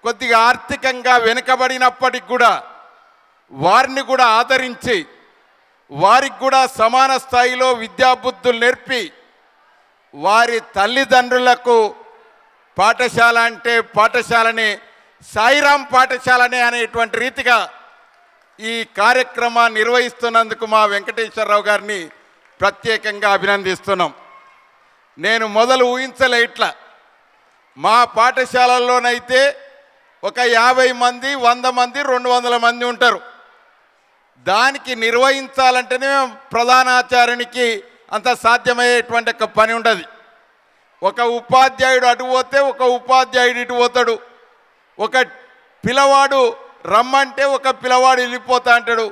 కొద్దిగా ఆర్థికంగా వెనుకబడినప్పటికి కూడా వారిని కూడా ఆదరించి వారికి కూడా సమాన స్థాయిలో విద్యాబుద్ధులు నేర్పి వారి తల్లిదండ్రులకు పాఠశాల అంటే పాఠశాలని సాయిరాం పాఠశాలనే అనేటువంటి రీతిగా ఈ కార్యక్రమాన్ని నిర్వహిస్తున్నందుకు మా వెంకటేశ్వరరావు గారిని ప్రత్యేకంగా అభినందిస్తున్నాం. నేను మొదలు ఊహించలే ఇట్లా మా పాఠశాలల్లోనైతే ఒక 50 మంది 100 మంది 200 మంది ఉంటారు. దానికి నిర్వహించాలంటేనే ప్రధానాచార్యునికి అంత సాధ్యమయ్యేటువంటి ఒక పని ఉండదు. ఒక ఉపాధ్యాయుడు అటు పోతే ఒక ఉపాధ్యాయుడు ఇటు పోతాడు. ఒక పిల్లవాడు రమ్మంటే ఒక పిల్లవాడు వెళ్ళిపోతా అంటాడు.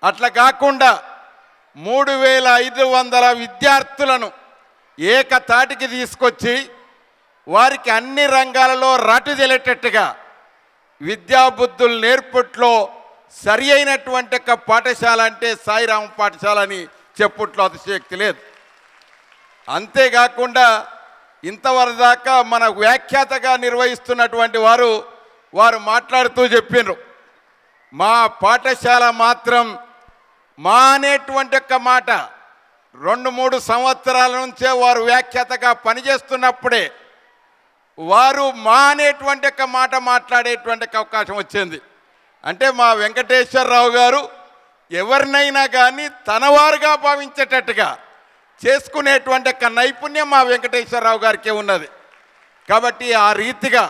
అట్లా కాకుండా 3500 విద్యార్థులను ఏకతాటికి తీసుకొచ్చి వారికి అన్ని రంగాలలో రాటుదేలేటట్టుగా విద్యాబుద్ధులు నేర్పుట్లో సరి అయినటువంటి ఒక పాఠశాల అంటే సాయిరాం పాఠశాల అని చెప్పుట్లో అతిశయోక్తి లేదు. అంతేకాకుండా ఇంతవరకు దాకా మన వ్యాఖ్యాతగా నిర్వహిస్తున్నటువంటి వారు మాట్లాడుతూ చెప్పినారు, మా పాఠశాల మాత్రం మా అనేటువంటి ఒక్క మాట 2-3 సంవత్సరాల నుంచే వారు వ్యాఖ్యాతగా పనిచేస్తున్నప్పుడే వారు మా అనేటువంటి ఒక్క మాట మాట్లాడేటువంటి అవకాశం వచ్చింది. అంటే మా వెంకటేశ్వరరావు గారు ఎవరినైనా కానీ తనవారుగా భావించేటట్టుగా చేసుకునేటువంటి ఒక నైపుణ్యం మా వెంకటేశ్వరరావు గారికే ఉన్నది. కాబట్టి ఆ రీతిగా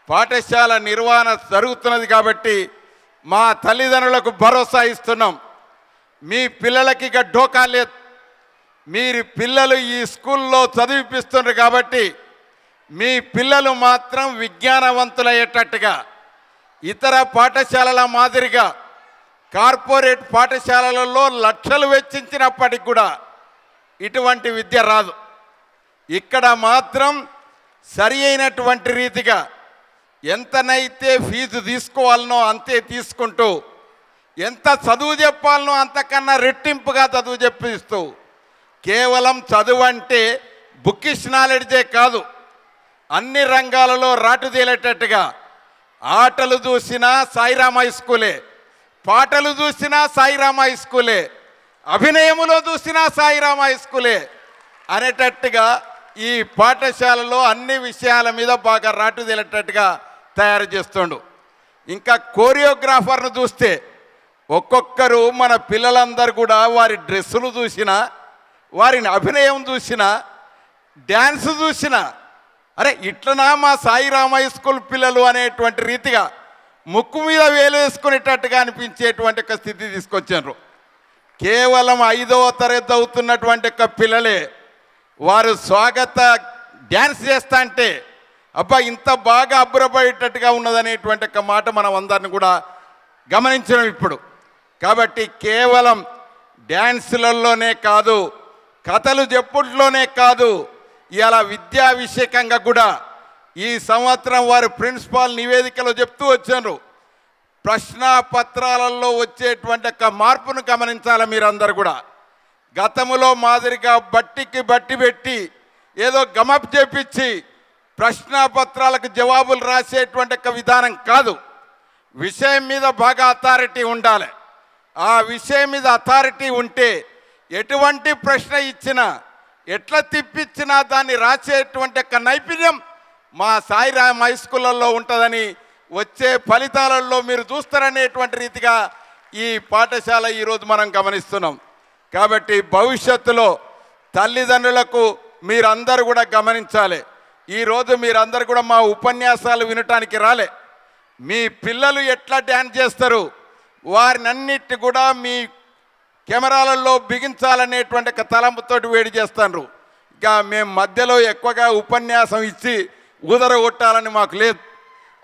పాఠశాల నిర్వహణ జరుగుతున్నది. కాబట్టి మా తల్లిదండ్రులకు భరోసా ఇస్తున్నాం, మీ పిల్లలకి ఇక ఢోకా లేదు. మీరు పిల్లలు ఈ స్కూల్లో చదివిపిస్తున్నారు కాబట్టి మీ పిల్లలు మాత్రం విజ్ఞానవంతులయ్యేటట్టుగా ఇతర పాఠశాలల మాదిరిగా కార్పొరేట్ పాఠశాలలలో లక్షలు వెచ్చించినప్పటికి కూడా ఇటువంటి విద్య రాదు. ఇక్కడ మాత్రం సరి అయినటువంటి రీతిగా ఎంతనైతే ఫీజు తీసుకోవాలనో అంతే తీసుకుంటూ, ఎంత చదువు చెప్పాలనో అంతకన్నా రెట్టింపుగా చదువు చెప్పిస్తూ, కేవలం చదువు అంటే బుకిష్ నాలెడ్జే కాదు, అన్ని రంగాలలో రాటుదేలేటట్టుగా ఆటలు చూసినా సాయిరాం హై స్కూలే, పాటలు చూసినా సాయిరాం హై స్కూలే, అభినయములో చూసినా సాయిరాం హై స్కూలే అనేటట్టుగా ఈ పాఠశాలలో అన్ని విషయాల మీద బాగా రాటుదేలేటట్టుగా తయారు చేస్తుండు. ఇంకా కోరియోగ్రాఫర్ను చూస్తే ఒక్కొక్కరు మన పిల్లలందరూ కూడా వారి డ్రెస్సులు చూసినా, వారిని అభినయం చూసినా, డ్యాన్స్ చూసినా, అరే ఇట్లనా మా సాయిరాం హై స్కూల్ పిల్లలు అనేటువంటి రీతిగా ముక్కు మీద వేలు వేసుకునేటట్టుగా అనిపించేటువంటి ఒక స్థితి తీసుకొచ్చారు. కేవలం 5వ తరగతి చదువుతున్నటువంటి ఒక పిల్లలే వారు స్వాగత డ్యాన్స్ చేస్తా అంటే అబ్బా ఇంత బాగా అబ్బురపడేటట్టుగా ఉన్నదనేటువంటి ఒక మాట మనం అందరిని కూడా గమనించడం ఇప్పుడు. కాబట్టి కేవలం డ్యాన్సులలోనే కాదు, కథలు చెప్పుట్లోనే కాదు, ఇలా విద్యావిషయకంగా కూడా ఈ సంవత్సరం వారు ప్రిన్సిపాల్ నివేదికలో చెప్తూ వచ్చారు, ప్రశ్నాపత్రాలలో వచ్చేటువంటి ఒక మార్పును గమనించాలి మీరందరూ కూడా. గతములో మాదిరిగా బట్టికి బట్టి పెట్టి ఏదో గమప్ చేపించి ప్రశ్నాపత్రాలకు జవాబులు రాసేటువంటి ఒక విధానం కాదు. విషయం మీద బాగా అథారిటీ ఉండాలి. ఆ విషయం మీద అథారిటీ ఉంటే ఎటువంటి ప్రశ్న ఇచ్చినా ఎట్లా తిప్పించినా దాన్ని రాసేటువంటి ఒక నైపుణ్యం మా సాయిరాం హై స్కూళ్ళల్లో ఉంటుందని వచ్చే ఫలితాలలో మీరు చూస్తారనేటువంటి రీతిగా ఈ పాఠశాల ఈరోజు మనం గమనిస్తున్నాం. కాబట్టి భవిష్యత్తులో తల్లిదండ్రులకు మీరందరూ కూడా గమనించాలి. ఈరోజు మీరందరూ కూడా మా ఉపన్యాసాలు వినటానికి రాలే, మీ పిల్లలు ఎట్లా డ్యాన్స్ చేస్తారు వారినన్నిటి కూడా మీ కెమెరాలలో బిగించాలనేటువంటి ఒక తలంపుతోటి వేడి చేస్తారు. ఇక మేము మధ్యలో ఎక్కువగా ఉపన్యాసం ఇచ్చి ఊదరగొట్టాలని మాకు లేదు.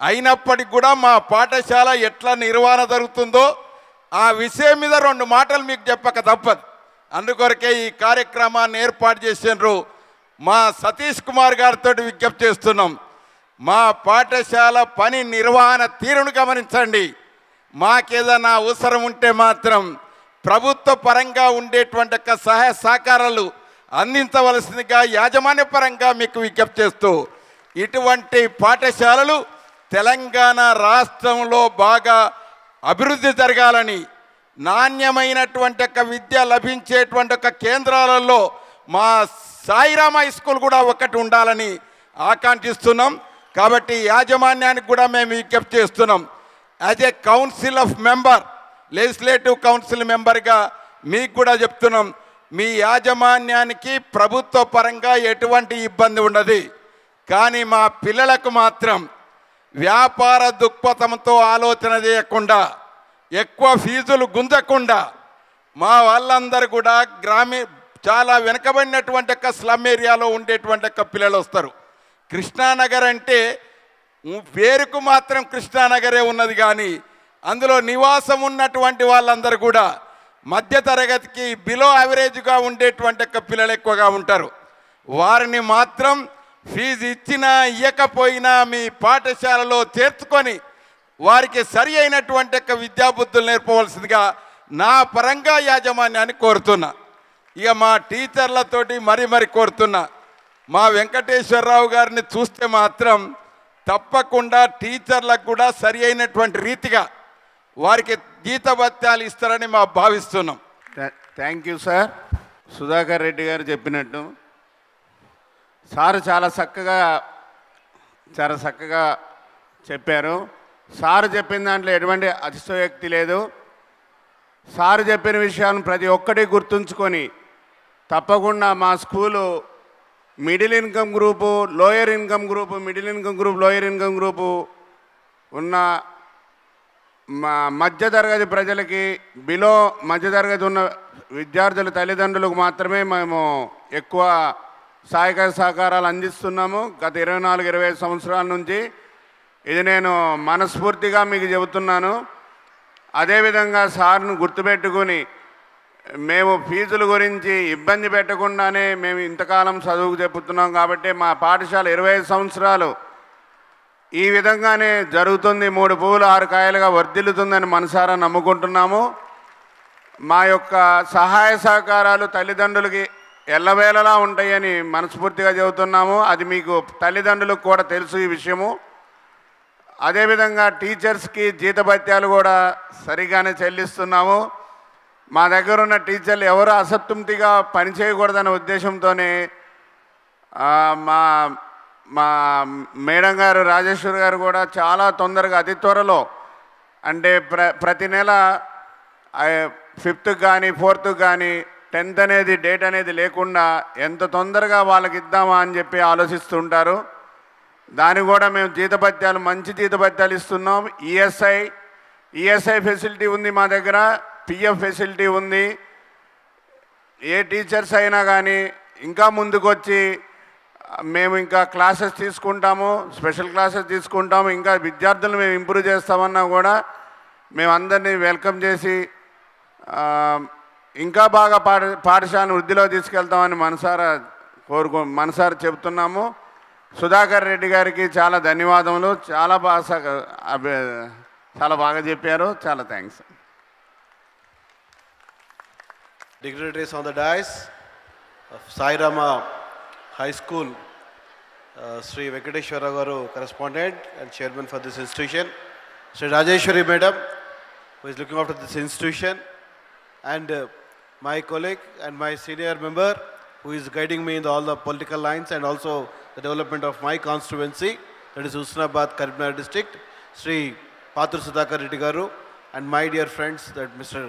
అయినప్పటికీ కూడా మా పాఠశాల ఎట్లా నిర్వహణ జరుగుతుందో ఆ విషయం మీద 2 మాటలు మీకు చెప్పక తప్పదు. అందుకొరకే ఈ కార్యక్రమాన్ని ఏర్పాటు చేసినారు. మా సతీష్ కుమార్ గారితో విజ్ఞప్తి చేస్తున్నాం, మా పాఠశాల పని నిర్వహణ తీరును గమనించండి. మాకేదైనా అవసరం ఉంటే మాత్రం ప్రభుత్వ పరంగా ఉండేటువంటి సహాయ సహకారాలు అందించవలసిందిగా యాజమాన్య పరంగా మీకు విజ్ఞప్తి చేస్తూ, ఇటువంటి పాఠశాలలు తెలంగాణ రాష్ట్రంలో బాగా అభివృద్ధి జరగాలని, నాణ్యమైనటువంటి ఒక విద్య లభించేటువంటి ఒక కేంద్రాలలో మా సాయిరామ హై స్కూల్ కూడా ఒకటి ఉండాలని ఆకాంక్షిస్తున్నాం. కాబట్టి యాజమాన్యానికి కూడా మేము విజ్ఞప్తి చేస్తున్నాం. As a council of member, legislative council మెంబర్గా మీకు కూడా చెప్తున్నాం, మీ యాజమాన్యానికి ప్రభుత్వ పరంగా ఎటువంటి ఇబ్బంది ఉండదు. కానీ మా పిల్లలకు మాత్రం వ్యాపార దృక్పథంతో ఆలోచన చేయకుండా, ఎక్కువ ఫీజులు గుంజకుండా, మా వాళ్ళందరూ కూడా చాలా వెనుకబడినటువంటి ఒక స్లమ్ ఏరియాలో ఉండేటువంటి ఒక పిల్లలు వస్తారు. కృష్ణానగర్ అంటే పేరుకు మాత్రం కృష్ణానగరే ఉన్నది, కానీ అందులో నివాసం ఉన్నటువంటి వాళ్ళందరూ కూడా మధ్యతరగతికి బిలో యావరేజ్గా ఉండేటువంటి ఒక పిల్లలు ఎక్కువగా ఉంటారు. వారిని మాత్రం ఫీజు ఇచ్చినా ఇవ్వకపోయినా మీ పాఠశాలలో చేర్చుకొని వారికి సరి అయినటువంటి ఒక విద్యాబుద్ధులు నేర్పవలసిందిగా నా పరంగా యాజమాన్యాన్ని కోరుతున్నా. ఇక మా టీచర్లతోటి మరి కోరుతున్నా, మా వెంకటేశ్వరరావు గారిని చూస్తే మాత్రం తప్పకుండా టీచర్లకు కూడా సరి అయినటువంటి రీతిగా వారికి జీతభత్యాలు ఇస్తారని మా భావిస్తున్నాం. Thank you sir. Sudhakar Reddy గారు చెప్పినట్టు సారు చాలా చక్కగా చెప్పారు. సారు చెప్పిన దాంట్లో ఎటువంటి అతిశయోక్తి లేదు. సారు చెప్పిన విషయాలను ప్రతి ఒక్కటి గుర్తుంచుకొని తప్పకుండా మా school middle income group, lower income group, middle income group, lower income group ఉన్న మా మధ్యతరగతి ప్రజలకి, బిలో మధ్యతరగతి ఉన్న విద్యార్థుల తల్లిదండ్రులకు మాత్రమే మేము ఎక్కువ సహాయక సహకారాలు అందిస్తున్నాము గత 24-25 సంవత్సరాల నుంచి. ఇది నేను మనస్ఫూర్తిగా మీకు చెబుతున్నాను. అదేవిధంగా సార్ను గుర్తుపెట్టుకుని మేము ఫీజుల గురించి ఇబ్బంది పెట్టకుండానే మేము ఇంతకాలం చదువుకు చెప్పుతున్నాం. కాబట్టి మా పాఠశాల 25 సంవత్సరాలు ఈ విధంగానే జరుగుతుంది. 3 పువ్వులు 6 కాయలుగా వర్ధిల్లుతుందని మనసారా నమ్ముకుంటున్నాము. మా యొక్క సహాయ సహకారాలు తల్లిదండ్రులకి ఎల్లవేళలా ఉంటాయని మనస్ఫూర్తిగా చెబుతున్నాము. అది మీకు తల్లిదండ్రులకు కూడా తెలుసు ఈ విషయము. అదేవిధంగా టీచర్స్కి జీతభత్యాలు కూడా సరిగానే చెల్లిస్తున్నాము. మా దగ్గర ఉన్న టీచర్లు ఎవరు అసంతృప్తిగా పనిచేయకూడదనే ఉద్దేశంతోనే మా మా మేడం గారు రాజేశ్వరి గారు కూడా చాలా తొందరగా అతి త్వరలో, అంటే ప్రతి నెల 5th కానీ 4th కానీ 10th అనేది డేట్ అనేది లేకుండా ఎంత తొందరగా వాళ్ళకి ఇద్దామా అని చెప్పి ఆలోచిస్తుంటారు. దానికి కూడా మేము జీతభత్యాలు, మంచి జీతభత్యాలు ఇస్తున్నాం. ఈఎస్ఐ ఫెసిలిటీ ఉంది మా దగ్గర, పిఎఫ్ ఫెసిలిటీ ఉంది. ఏ టీచర్స్ అయినా కానీ ఇంకా ముందుకొచ్చి మేము ఇంకా క్లాసెస్ తీసుకుంటాము, స్పెషల్ క్లాసెస్ తీసుకుంటాము, ఇంకా విద్యార్థులను మేము ఇంప్రూవ్ చేస్తామన్నా కూడా మేము అందరినీ వెల్కమ్ చేసి ఇంకా బాగా పాఠశాలను వృద్ధిలో తీసుకెళ్తామని మనసారా చెబుతున్నాము. సుధాకర్ రెడ్డి గారికి చాలా ధన్యవాదములు. చాలా బాగా చెప్పారు. చాలా thanks. Dignitaries on the dais of Sai Rama High School, Sri Venkateshwara Garu, correspondent and chairman for this institution, Sri Rajeshwari Madam, who is looking after this institution, and my colleague and my senior member, who is guiding me in all the political lines and also the development of my constituency, that is Husnabad, Karimnagar district, Sri Pathur Sudhakar Reddy Garu, and my dear friends, that Mr.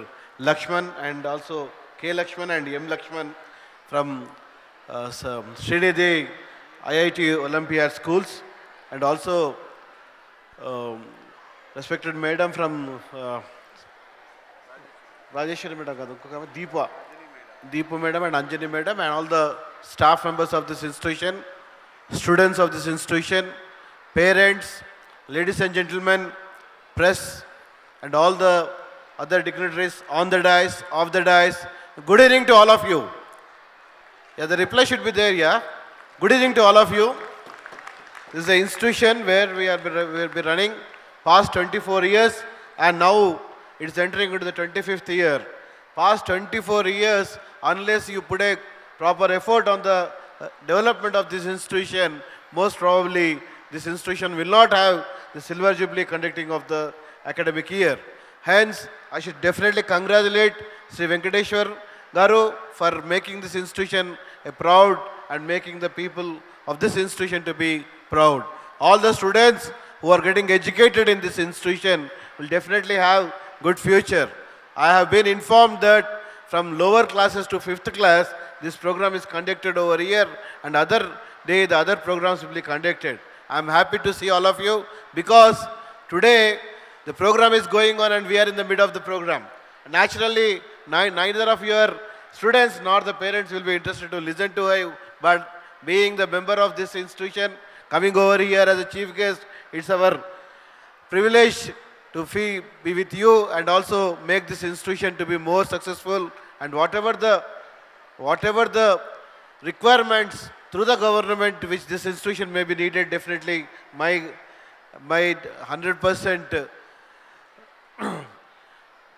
Lakshman and also K. Lakshman and M. Lakshman from Srinidhi IIT Olympiad schools, and also respected madam from Rajeshwari madam, Deepa madam and Anjani madam, and all the staff members of this institution, students of this institution, parents, ladies and gentlemen, press, and all the other dignitaries on the dais, off the dais. Good evening to all of you. Yeah, the reply should be there, yeah. Good evening to all of you. This is an institution where we will be running past 24 years, and now it's entering into the 25th year. Past 24 years, unless you put a proper effort on the development of this institution, most probably this institution will not have the silver jubilee conducting of the academic year. Hence, I should definitely congratulate Sri Venkateshwar Garu for making this institution a proud and making the people of this institution to be proud. All the students who are getting educated in this institution will definitely have good future. I have been informed that from lower classes to 5th class, this program is conducted over here, and other day the other programs will be conducted. I am happy to see all of you because today the program is going on and we are in the middle of the program. Naturally, neither of your students nor the parents will be interested to listen to you, but being the member of this institution, coming over here as a chief guest, it's our privilege to be with you and also make this institution to be more successful, and whatever the requirements through the government which this institution may be needed, definitely my 100%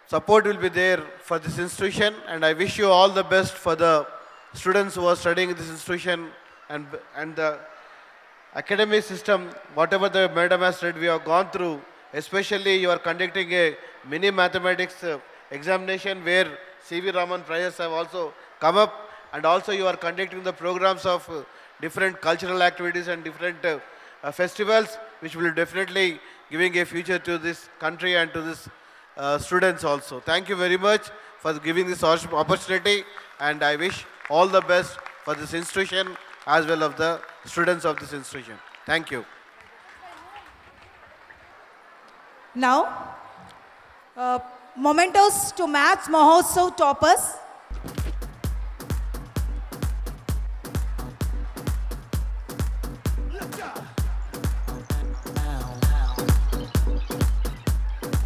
support will be there for this institution, and I wish you all the best for the students who are studying in this institution and the academic system. Whatever the madam has said, we have gone through. Especially you are conducting a mini mathematics examination where C.V. Raman prizes have also come up, and also you are conducting the programs of different cultural activities and different festivals, which will definitely giving a future to this country and to this students also. Thank you very much for giving this opportunity, and I wish all the best for this institution as well as the students of this institution. Thank you. Now, mementos to Maths Mahotsav toppers.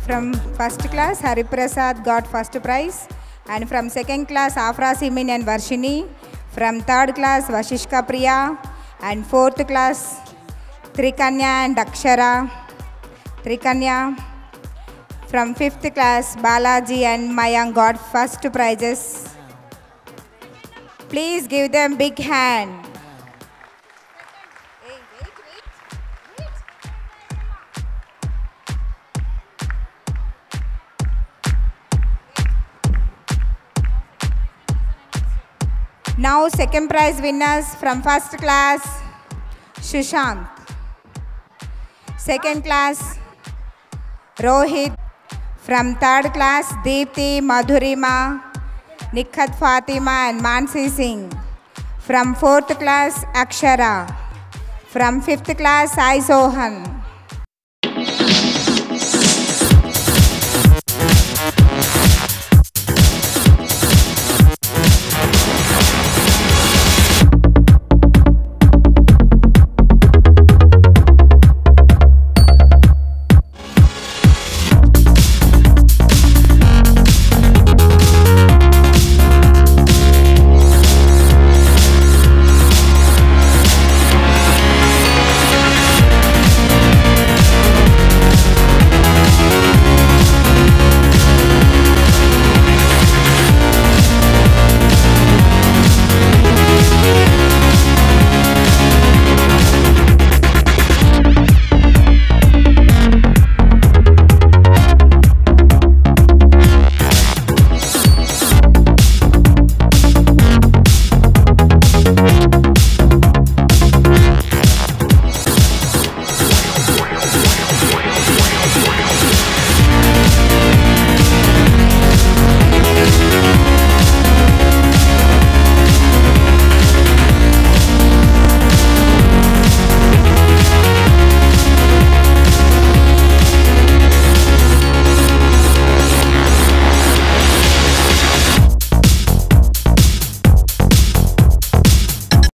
From first class, Hari Prasad got first prize, and from second class, Afra Simin and Varshini. From third class, Vashishka Priya, and fourth class, Trikanya and Akshara. Trikanya. From fifth class, Balaji and Mayank got first prizes. Please give them big hand. Now second prize winners from first class, Shushant. Second class, Rohit. From third class, Deepthi, Madhurima, Nikhat Fatima and Mansi Singh. From fourth class, Akshara. From fifth class, Sai Sohan.